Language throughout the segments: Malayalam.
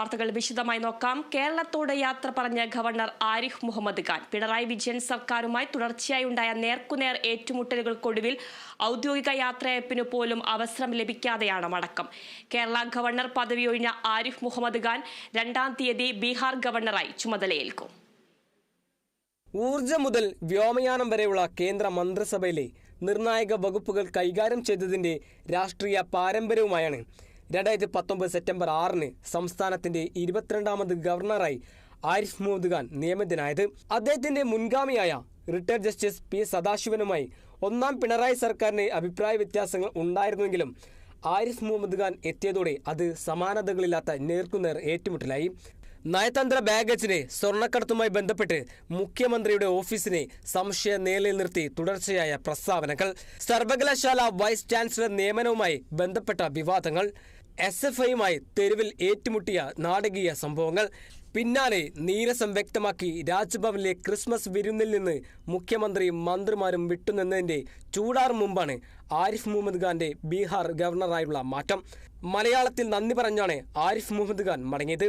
വാർത്തകൾ വിശദമായി നോക്കാം. കേരളത്തോട് യാത്ര പറഞ്ഞ ഗവർണർ ആരിഫ് മുഹമ്മദ് ഖാൻ പിണറായി വിജയൻ സർക്കാരുമായി തുടർച്ചയായി ഉണ്ടായ നേർക്കുനേർ ഏറ്റുമുട്ടലുകൾക്കൊടുവിൽ ഔദ്യോഗിക യാത്രയയപ്പിനു പോലും അവസരം ലഭിക്കാതെയാണ് മടക്കം. കേരള ഗവർണർ പദവി ഒഴിഞ്ഞ ആരിഫ് മുഹമ്മദ് ഖാൻ 2-ാം തീയതി ബീഹാർ ഗവർണറായി ചുമതലയേൽക്കും. ഊർജ്ജം മുതൽ വ്യോമയാനം വരെയുള്ള കേന്ദ്ര മന്ത്രിസഭയിലെ നിർണായക വകുപ്പുകൾ കൈകാര്യം ചെയ്തതിന്റെ രാഷ്ട്രീയ പാരമ്പര്യവുമായാണ് 2019 സെപ്റ്റംബർ 6 സംസ്ഥാനത്തിന്റെ 22ാമത് ഗവർണറായി ആരിഫ് മുഹമ്മദ് ഖാൻ നിയമിതനായത്. അദ്ദേഹത്തിന്റെ മുൻഗാമിയായ റിട്ടയർഡ് ജസ്റ്റിസ് പി സദാശിവനുമായി ഒന്നാം പിണറായി സർക്കാരിന് അഭിപ്രായ വ്യത്യാസങ്ങൾ ഉണ്ടായിരുന്നെങ്കിലും ആരിഫ് മുഹമ്മദ് ഖാൻ എത്തിയതോടെ അത് സമാനതകളില്ലാത്ത നേർക്കുനേർ ഏറ്റുമുട്ടലായി. നയതന്ത്ര ബാഗേജിനെ സ്വർണ്ണക്കടത്തുമായി ബന്ധപ്പെട്ട് മുഖ്യമന്ത്രിയുടെ ഓഫീസിനെ സംശയ നിഴലിൽ നിർത്തി തുടർച്ചയായ പ്രസ്താവനകൾ, സർവകലാശാല വൈസ് ചാൻസലർ നിയമനവുമായി ബന്ധപ്പെട്ട വിവാദങ്ങൾ, SFIയുമായി തെരുവിൽ ഏറ്റുമുട്ടിയ നാടകീയ സംഭവങ്ങൾ, പിന്നാലെ നീരസം വ്യക്തമാക്കി രാജ്ഭവനിലെ ക്രിസ്മസ് വിരുന്നിൽ നിന്ന് മുഖ്യമന്ത്രിയും മന്ത്രിമാരും വിട്ടുനിന്നതിന്റെ ചൂടാറും മുമ്പാണ് ആരിഫ് മുഹമ്മദ് ഖാന്റെ ബീഹാർ ഗവർണറായുള്ള മാറ്റം. മലയാളത്തിൽ നന്ദി പറഞ്ഞാണ് ആരിഫ് മുഹമ്മദ് ഖാൻ മടങ്ങിയത്.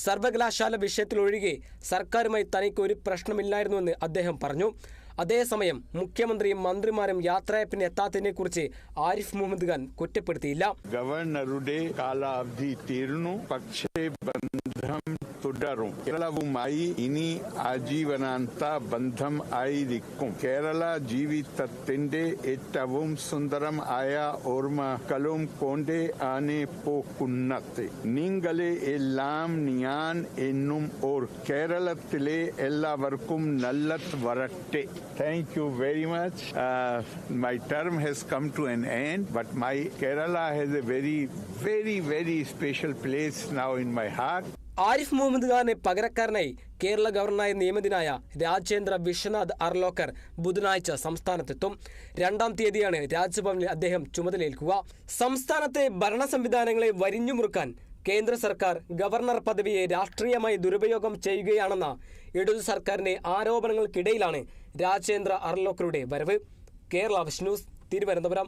സർവകലാശാല വിഷയത്തിലൊഴികെ സർക്കാരുമായി തനിക്ക് ഒരു പ്രശ്നമില്ലായിരുന്നുവെന്ന് അദ്ദേഹം പറഞ്ഞു. അതേസമയം മുഖ്യമന്ത്രിയും മന്ത്രിമാരും യാത്രയപ്പിന് എത്താത്തതിനെ കുറിച്ച് ആരിഫ് മുഹമ്മദ് ഖാൻ കുറ്റപ്പെടുത്തിയില്ല. ഗവർണറുടെ കാലാവധി തീർന്നു, പക്ഷേ ബന്ധം തുടരും. കേരളവുമായി ഇനി ആജീവനാന്ത ബന്ധം ആയിരിക്കും. കേരള ജീവിതത്തിന്റെ ഏറ്റവും സുന്ദരം ആയ ഓർമ്മകളും കൊണ്ട് ആണ് പോകുന്നത്. നിങ്ങളെ എല്ലാം ഞാൻ എന്നും ഓർ കേരളത്തിലെ എല്ലാവർക്കും നല്ലത് വരട്ടെ. Thank you very much. My term has come to an end, but my Kerala has a very special place now in my heart. Arif Muhammad ഖാനെ പകരക്കാരനായി കേരള ഗവർണറായി നിയമിതനായ രാജേന്ദ്ര വിശ്വനാഥ് അർലോക്കർ ബുധനാഴ്ച സംസ്ഥാനത്തെത്തും. 2-ാം തീയതിയാണ് രാജ്ഭവനിൽ അദ്ദേഹം ചുമതലയേൽക്കുക. സംസ്ഥാനത്തെ ഭരണ സംവിധാനങ്ങളെ വരിഞ്ഞുമുറുക്കാൻ കേന്ദ്ര സർക്കാർ ഗവർണർ പദവിയെ രാഷ്ട്രീയമായി ദുരുപയോഗം ചെയ്യുകയാണെന്ന ഇടതു സർക്കാരിന്റെ ആരോപണങ്ങൾക്കിടയിലാണ് രാജേന്ദ്ര അർലോക്കറുടെ വരവ്. Kerala vision news, Thiruvananthapuram.